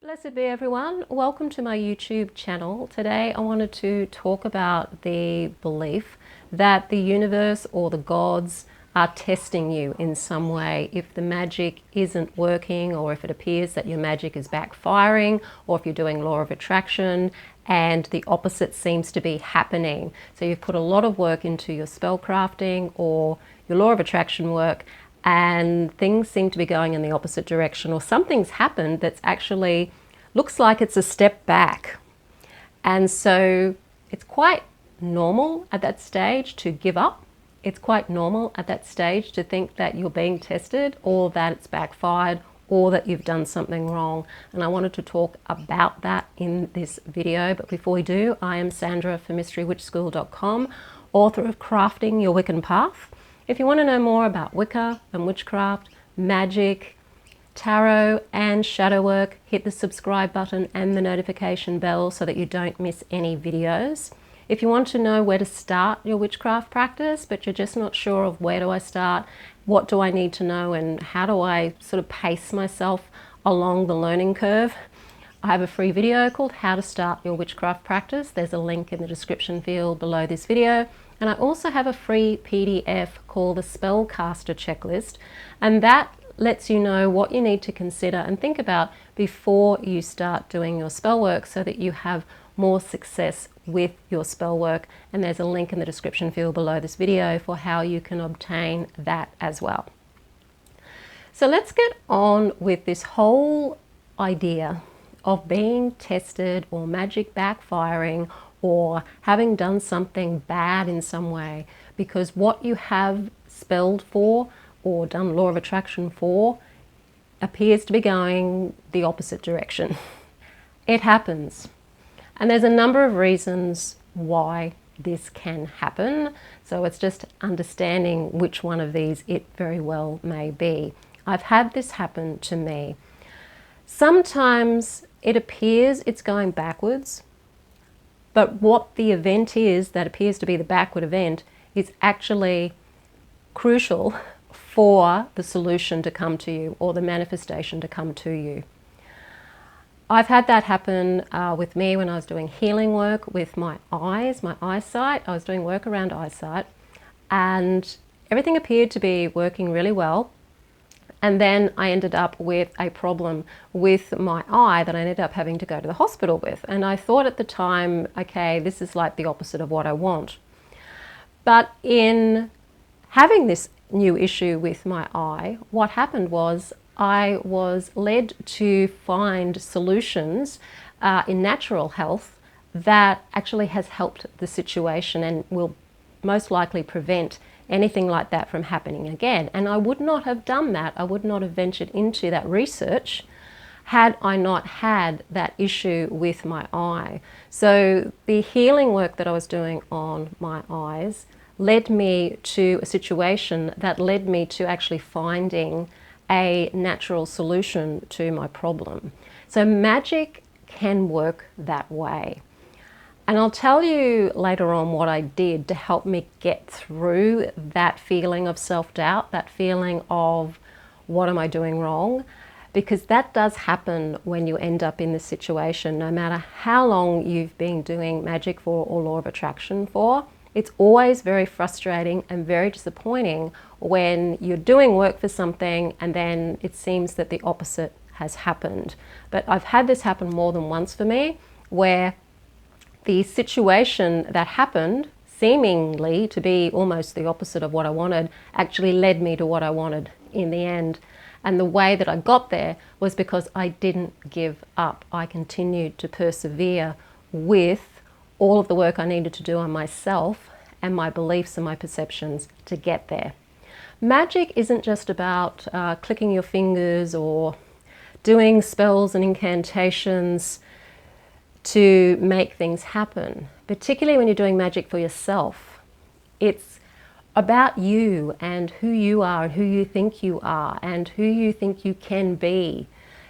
Blessed be everyone. Welcome to my YouTube channel. Today I wanted to talk about the belief that the universe or the gods are testing you in some way. If the magic isn't working, or if it appears that your magic is backfiring, or if you're doing law of attraction and the opposite seems to be happening. So you've put a lot of work into your spell crafting or your law of attraction work, and things seem to be going in the opposite direction, or something's happened that's actually looks like it's a step back. And so it's quite normal at that stage to give up. It's quite normal at that stage to think that you're being tested, or that it's backfired, or that you've done something wrong. And I wanted to talk about that in this video. But before we do, I am Sandra for MysteryWitchSchool.com, author of Crafting Your Wiccan Path. If you want to know more about Wicca and witchcraft, magic, tarot and shadow work, hit the subscribe button and the notification bell so that you don't miss any videos. If you want to know where to start your witchcraft practice, but you're just not sure of where do I start, what do I need to know, and how do I sort of pace myself along the learning curve, I have a free video called How to Start Your Witchcraft Practice. There's a link in the description field below this video. And I also have a free PDF called the Spellcaster Checklist, and that lets you know what you need to consider and think about before you start doing your spell work, so that you have more success with your spell work. And there's a link in the description field below this video for how you can obtain that as well. So let's get on with this whole idea of being tested, or magic backfiring, or having done something bad in some way, because what you have spelled for or done law of attraction for appears to be going the opposite direction. It happens. And there's a number of reasons why this can happen. So it's just understanding which one of these it very well may be. I've had this happen to me. Sometimes it appears it's going backwards, but what the event is that appears to be the backward event is actually crucial for the solution to come to you, or the manifestation to come to you. I've had that happen with me when I was doing healing work with my eyes, my eyesight. I was doing work around eyesight, and everything appeared to be working really well. And then I ended up with a problem with my eye that I ended up having to go to the hospital with. And I thought at the time, okay, this is like the opposite of what I want. But in having this new issue with my eye, what happened was I was led to find solutions in natural health that actually has helped the situation and will most likely prevent anything like that from happening again. And I would not have done that. I would not have ventured into that research had I not had that issue with my eye. So the healing work that I was doing on my eyes led me to a situation that led me to actually finding a natural solution to my problem. So magic can work that way. And I'll tell you later on what I did to help me get through that feeling of self-doubt, that feeling of what am I doing wrong? Because that does happen when you end up in this situation, no matter how long you've been doing magic for or law of attraction for. It's always very frustrating and very disappointing when you're doing work for something and then it seems that the opposite has happened. But I've had this happen more than once for me, where the situation that happened, seemingly to be almost the opposite of what I wanted, actually led me to what I wanted in the end. And the way that I got there was because I didn't give up. I continued to persevere with all of the work I needed to do on myself and my beliefs and my perceptions to get there. Magic isn't just about clicking your fingers or doing spells and incantations to make things happen, particularly when you're doing magic for yourself. It's about you and who you are and who you think you are and who you think you can be.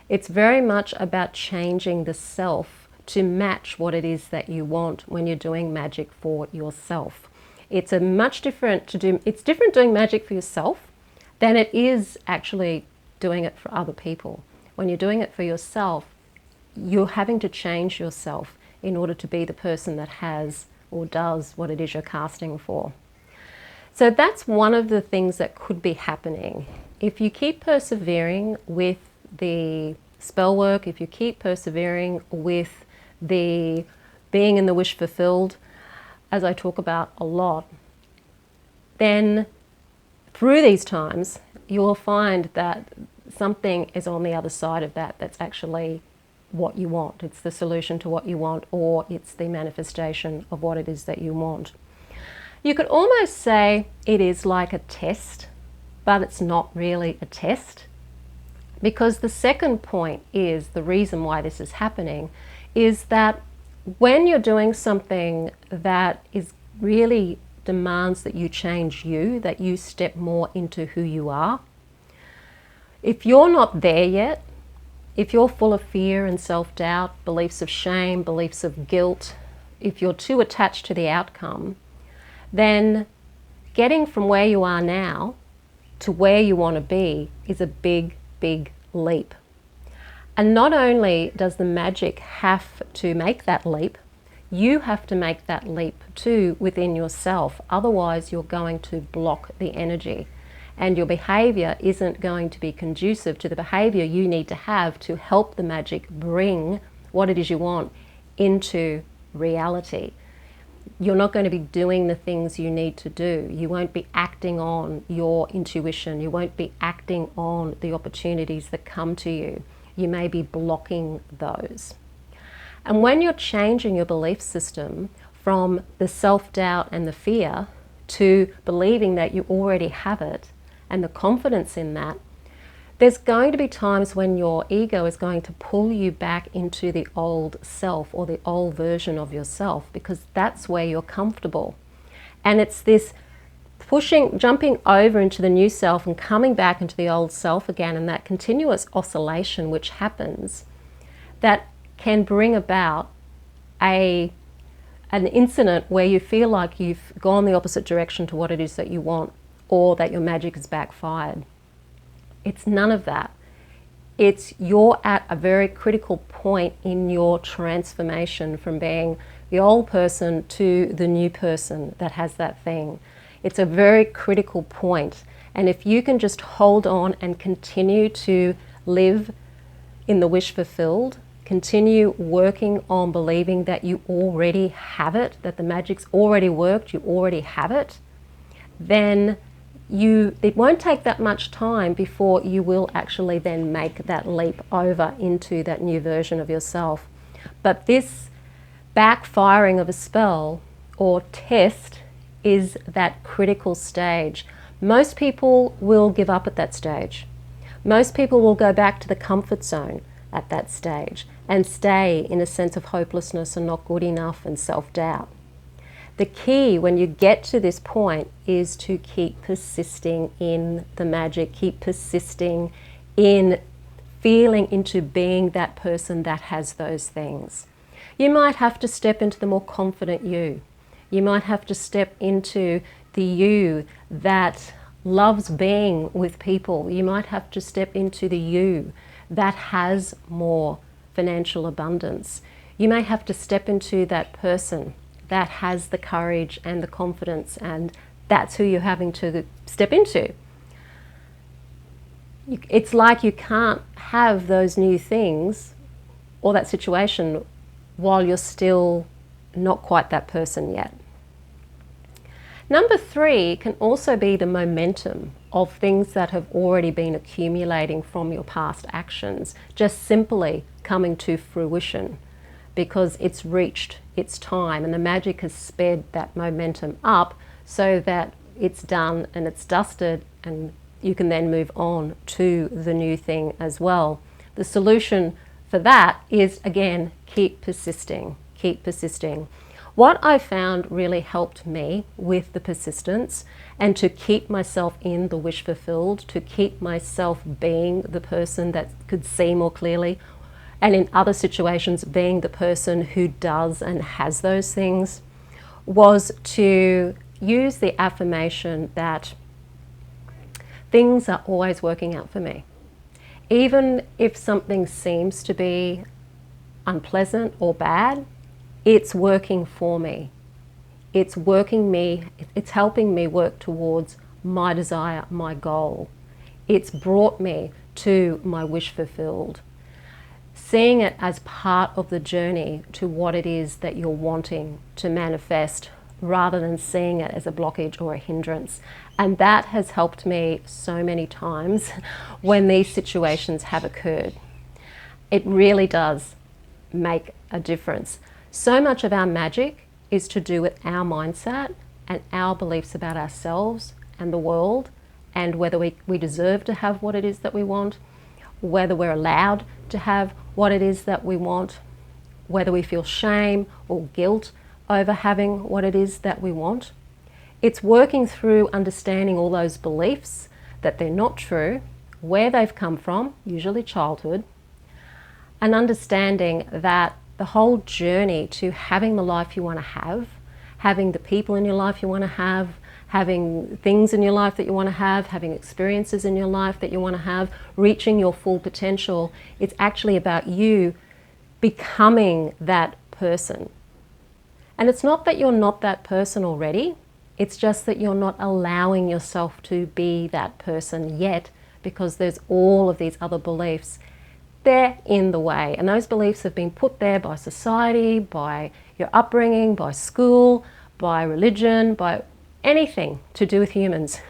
It's very much about changing the self to match what it is that you want when you're doing magic for yourself. It's it's different doing magic for yourself than it is actually doing it for other people. When you're doing it for yourself, you're having to change yourself in order to be the person that has or does what it is you're casting for. So that's one of the things that could be happening. If you keep persevering with the spell work, if you keep persevering with the being in the wish fulfilled, as I talk about a lot, then through these times, you will find that something is on the other side of that that's actually what you want. It's the solution to what you want, or it's the manifestation of what it is that you want. You could almost say it is like a test, but it's not really a test, because the second point is, the reason why this is happening is that when you're doing something that is really demands that you change you, that you step more into who you are, if you're not there yet, if you're full of fear and self-doubt, beliefs of shame, beliefs of guilt, if you're too attached to the outcome, then getting from where you are now to where you want to be is a big, big leap. And not only does the magic have to make that leap, you have to make that leap too within yourself. Otherwise, you're going to block the energy, and your behavior isn't going to be conducive to the behavior you need to have to help the magic bring what it is you want into reality. You're not going to be doing the things you need to do. You won't be acting on your intuition. You won't be acting on the opportunities that come to you. You may be blocking those. And when you're changing your belief system from the self-doubt and the fear to believing that you already have it and the confidence in that, there's going to be times when your ego is going to pull you back into the old self or the old version of yourself, because that's where you're comfortable. And it's this jumping over into the new self and coming back into the old self again, and that continuous oscillation which happens, that can bring about an incident where you feel like you've gone the opposite direction to what it is that you want, or that your magic has backfired. It's none of that. It's you're at a very critical point in your transformation from being the old person to the new person that has that thing. It's a very critical point. And if you can just hold on and continue to live in the wish fulfilled, continue working on believing that you already have it, that the magic's already worked, you already have it, then it won't take that much time before you will actually then make that leap over into that new version of yourself. But this backfiring of a spell or test is that critical stage. Most people will give up at that stage. Most people will go back to the comfort zone at that stage and stay in a sense of hopelessness and not good enough and self-doubt. The key when you get to this point is to keep persisting in the magic, keep persisting in feeling into being that person that has those things. You might have to step into the more confident you. You might have to step into the you that loves being with people. You might have to step into the you that has more financial abundance. You may have to step into that person that has the courage and the confidence, and that's who you're having to step into. It's like you can't have those new things or that situation while you're still not quite that person yet. Number 3 can also be the momentum of things that have already been accumulating from your past actions, just simply coming to fruition because it's reached its time and the magic has sped that momentum up so that it's done and it's dusted, and you can then move on to the new thing as well. The solution for that is, again, keep persisting, keep persisting. What I found really helped me with the persistence and to keep myself in the wish fulfilled, to keep myself being the person that could see more clearly, and in other situations being the person who does and has those things, was to use the affirmation that things are always working out for me. Even if something seems to be unpleasant or bad, it's working for me. It's helping me work towards my desire, my goal. It's brought me to my wish fulfilled. Seeing it as part of the journey to what it is that you're wanting to manifest, rather than seeing it as a blockage or a hindrance. And that has helped me so many times when these situations have occurred. It really does make a difference. So much of our magic is to do with our mindset and our beliefs about ourselves and the world, and whether we deserve to have what it is that we want, whether we're allowed to have what it is that we want, whether we feel shame or guilt over having what it is that we want. It's working through understanding all those beliefs, that they're not true, where they've come from, usually childhood, and understanding that the whole journey to having the life you want to have, having the people in your life you want to have, having things in your life that you want to have, having experiences in your life that you want to have, reaching your full potential, it's actually about you becoming that person. And it's not that you're not that person already, it's just that you're not allowing yourself to be that person yet, because there's all of these other beliefs. They're in the way, and those beliefs have been put there by society, by your upbringing, by school, by religion, by anything to do with humans.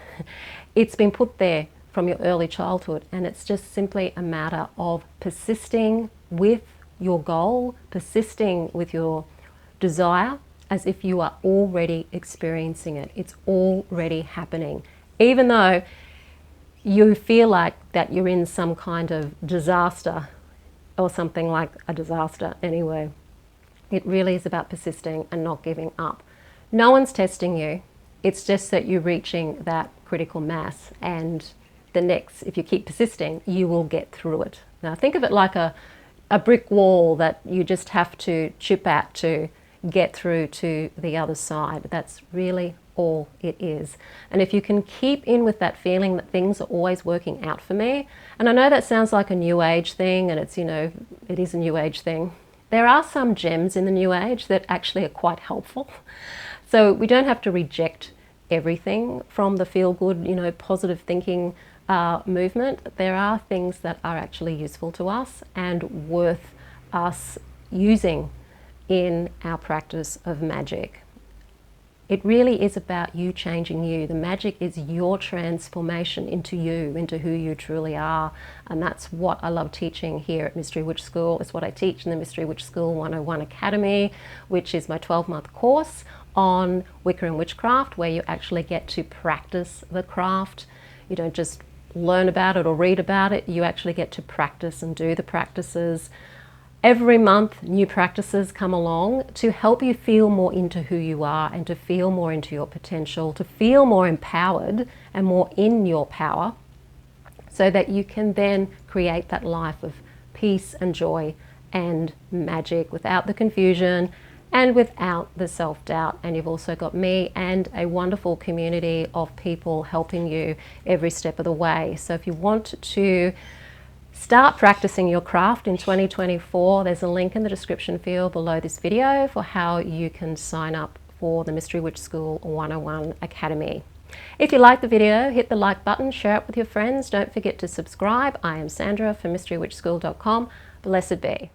It's been put there from your early childhood, and it's just simply a matter of persisting with your goal, persisting with your desire, as if you are already experiencing it. It's already happening. Even though you feel like that you're in some kind of disaster, or something like a disaster anyway, it really is about persisting and not giving up. No one's testing you. It's just that you're reaching that critical mass, and if you keep persisting, you will get through it. Now think of it like a brick wall that you just have to chip at to get through to the other side. That's really all it is. And if you can keep in with that feeling that things are always working out for me, and I know that sounds like a new age thing, and it's, it is a new age thing. There are some gems in the new age that actually are quite helpful. So we don't have to reject everything from the feel-good, positive thinking movement. There are things that are actually useful to us and worth us using in our practice of magic. It really is about you changing you. The magic is your transformation into you, into who you truly are. And that's what I love teaching here at Mystery Witch School. It's what I teach in the Mystery Witch School 101 Academy, which is my 12-month course on Wicca and Witchcraft, where you actually get to practice the craft. You don't just learn about it or read about it. You actually get to practice and do the practices. Every month, new practices come along to help you feel more into who you are and to feel more into your potential, to feel more empowered and more in your power, so that you can then create that life of peace and joy and magic without the confusion and without the self-doubt. And you've also got me and a wonderful community of people helping you every step of the way. So if you want to start practicing your craft in 2024, there's a link in the description field below this video for how you can sign up for the Mystery Witch School 101 Academy. If you like the video, hit the like button, share it with your friends. Don't forget to subscribe. I am Sandra from mysterywitchschool.com. Blessed be.